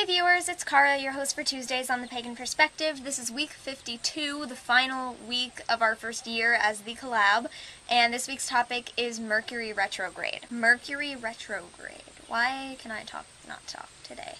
Hey viewers, it's Kara, your host for Tuesdays on the Pagan Perspective. This is week 52, the final week of our first year as the collab, and this week's topic is Mercury Retrograde. Mercury Retrograde. Why can I not talk today?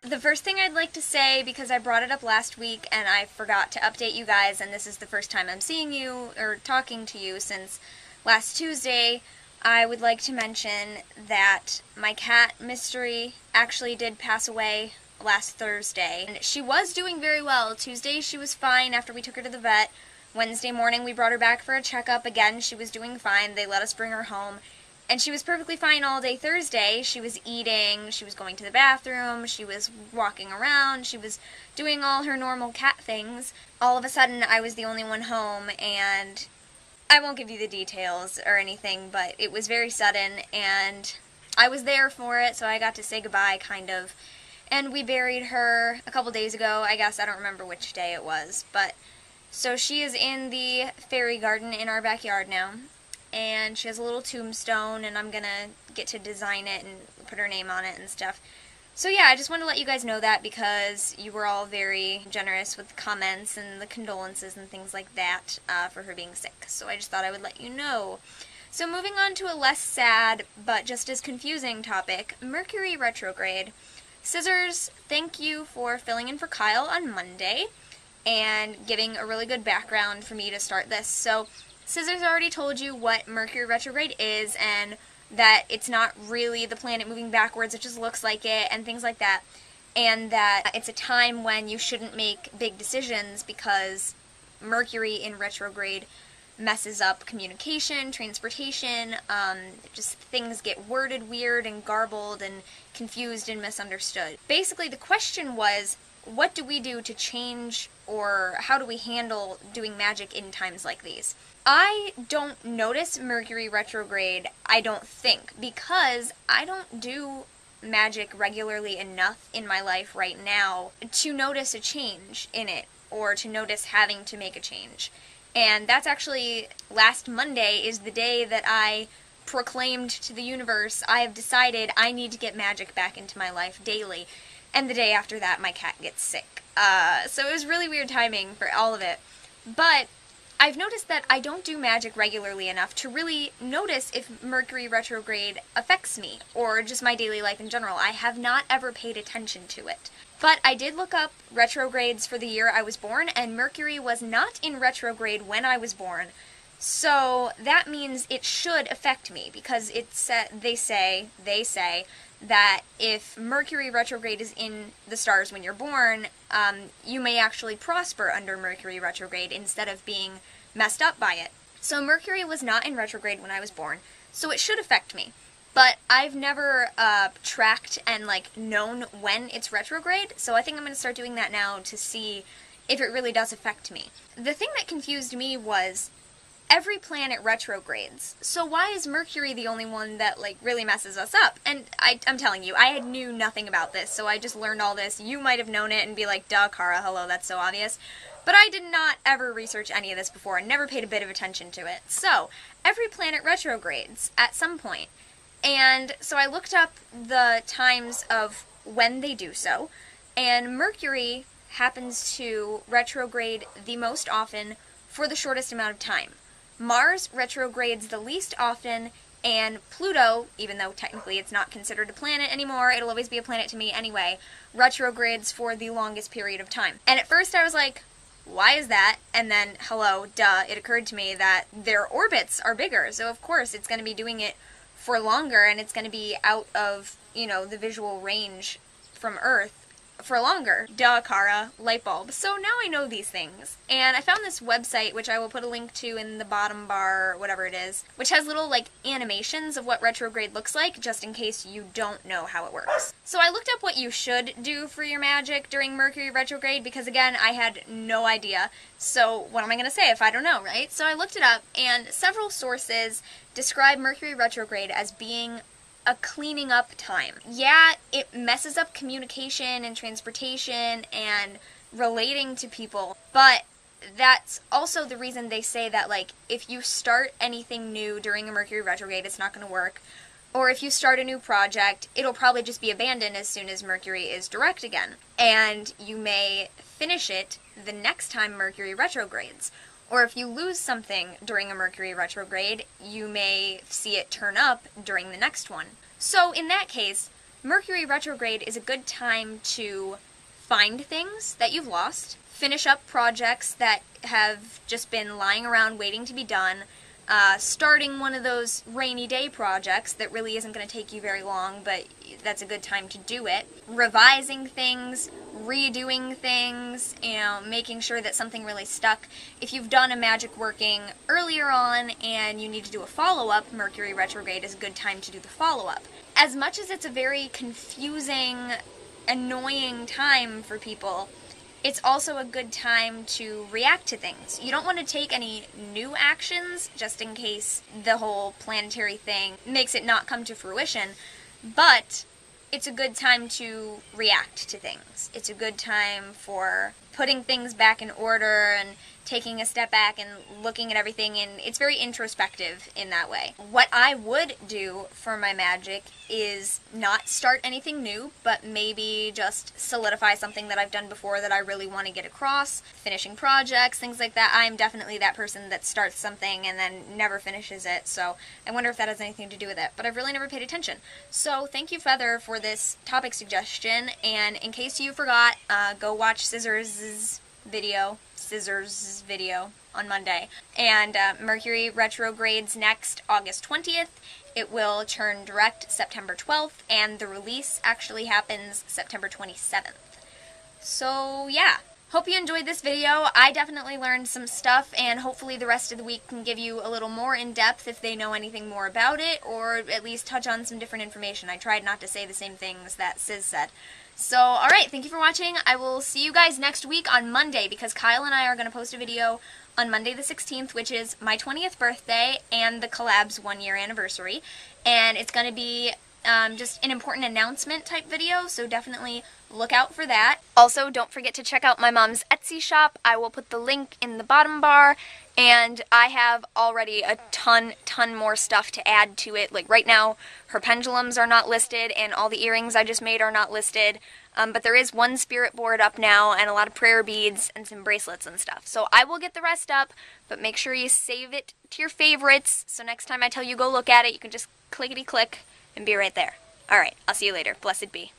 The first thing I'd like to say, because I brought it up last week and I forgot to update you guys, and this is the first time I'm seeing you or talking to you since last Tuesday, I would like to mention that my cat, Mystery, actually did pass away last Thursday. And she was doing very well. Tuesday she was fine after we took her to the vet. Wednesday morning we brought her back for a checkup. Again, she was doing fine. They let us bring her home. And she was perfectly fine all day Thursday. She was eating, she was going to the bathroom, she was walking around, she was doing all her normal cat things. All of a sudden, I was the only one home, and I won't give you the details or anything, but it was very sudden, and I was there for it, so I got to say goodbye, kind of. And we buried her a couple days ago, I guess. I don't remember which day it was, but so she is in the fairy garden in our backyard now. And she has a little tombstone, and I'm gonna get to design it and put her name on it and stuff. So yeah, I just wanted to let you guys know that because you were all very generous with the comments and the condolences and things like that for her being sick. So I just thought I would let you know. So moving on to a less sad, but just as confusing topic, Mercury Retrograde. Scissors, thank you for filling in for Kyle on Monday and giving a really good background for me to start this. So Scissors already told you what Mercury Retrograde is, and that it's not really the planet moving backwards, it just looks like it, and things like that. And that it's a time when you shouldn't make big decisions because Mercury in retrograde messes up communication, transportation, just things get worded weird and garbled and confused and misunderstood. Basically, the question was, what do we do to change, or how do we handle doing magic in times like these? I don't notice Mercury retrograde, I don't think, because I don't do magic regularly enough in my life right now to notice a change in it, or to notice having to make a change. And that's actually, last Monday is the day that I proclaimed to the universe, I have decided I need to get magic back into my life daily. And the day after that, my cat gets sick. So it was really weird timing for all of it. But I've noticed that I don't do magic regularly enough to really notice if Mercury retrograde affects me, or just my daily life in general. I have not ever paid attention to it. But I did look up retrogrades for the year I was born, and Mercury was not in retrograde when I was born. So that means it should affect me, because they say that if Mercury retrograde is in the stars when you're born, you may actually prosper under Mercury retrograde instead of being messed up by it. So Mercury was not in retrograde when I was born, so it should affect me. But I've never tracked and known when it's retrograde, so I think I'm going to start doing that now to see if it really does affect me. The thing that confused me was every planet retrogrades. So why is Mercury the only one that really messes us up? And I'm telling you, I knew nothing about this, so I just learned all this. You might have known it and be like, duh, Kara, hello, that's so obvious. But I did not ever research any of this before and never paid a bit of attention to it. So, every planet retrogrades at some point. And so I looked up the times of when they do so, and Mercury happens to retrograde the most often for the shortest amount of time. Mars retrogrades the least often, and Pluto, even though technically it's not considered a planet anymore, it'll always be a planet to me anyway, retrogrades for the longest period of time. And at first I was like, why is that? And then, hello, duh, it occurred to me that their orbits are bigger, so of course it's going to be doing it for longer, and it's going to be out of, the visual range from Earth for longer. Duh, Kara, light bulb. So now I know these things. And I found this website, which I will put a link to in the bottom bar, whatever it is, which has little, animations of what retrograde looks like, just in case you don't know how it works. So I looked up what you should do for your magic during Mercury retrograde, because again, I had no idea. So what am I going to say if I don't know, right? So I looked it up, and several sources describe Mercury retrograde as being a cleaning up time. Yeah, it messes up communication and transportation and relating to people, but that's also the reason they say that, like, if you start anything new during a Mercury retrograde, it's not going to work. Or if you start a new project, it'll probably just be abandoned as soon as Mercury is direct again. And you may finish it the next time Mercury retrogrades. Or if you lose something during a Mercury retrograde, you may see it turn up during the next one. So in that case, Mercury retrograde is a good time to find things that you've lost, finish up projects that have just been lying around waiting to be done, starting one of those rainy day projects that really isn't going to take you very long, but that's a good time to do it, revising things, redoing things, making sure that something really stuck. If you've done a magic working earlier on and you need to do a follow-up, Mercury retrograde is a good time to do the follow-up. As much as it's a very confusing, annoying time for people, it's also a good time to react to things. You don't want to take any new actions, just in case the whole planetary thing makes it not come to fruition, but it's a good time to react to things. It's a good time for putting things back in order and taking a step back and looking at everything, and it's very introspective in that way. What I would do for my magic is not start anything new, but maybe just solidify something that I've done before that I really want to get across, finishing projects, things like that. I'm definitely that person that starts something and then never finishes it, so I wonder if that has anything to do with it, but I've really never paid attention. So thank you, Feather, for this topic suggestion, and in case you forgot, go watch Scissor's video on Monday. And Mercury retrogrades next August 20th. It will turn direct September 12th, and the release actually happens September 27th. So yeah, hope you enjoyed this video. I definitely learned some stuff, and hopefully the rest of the week can give you a little more in-depth if they know anything more about it, or at least touch on some different information. I tried not to say the same things that Sis said. So, alright, thank you for watching. I will see you guys next week on Monday, because Kyle and I are going to post a video on Monday the 16th, which is my 20th birthday and the collab's 1-year anniversary. And it's going to be just an important announcement type video, so definitely look out for that. Also, don't forget to check out my mom's Etsy shop. I will put the link in the bottom bar, and I have already a ton more stuff to add to it. Like right now, her pendulums are not listed, and all the earrings I just made are not listed. But there is one spirit board up now, and a lot of prayer beads, and some bracelets and stuff. So I will get the rest up, but make sure you save it to your favorites, so next time I tell you go look at it, you can just clickety-click and be right there. Alright, I'll see you later. Blessed be.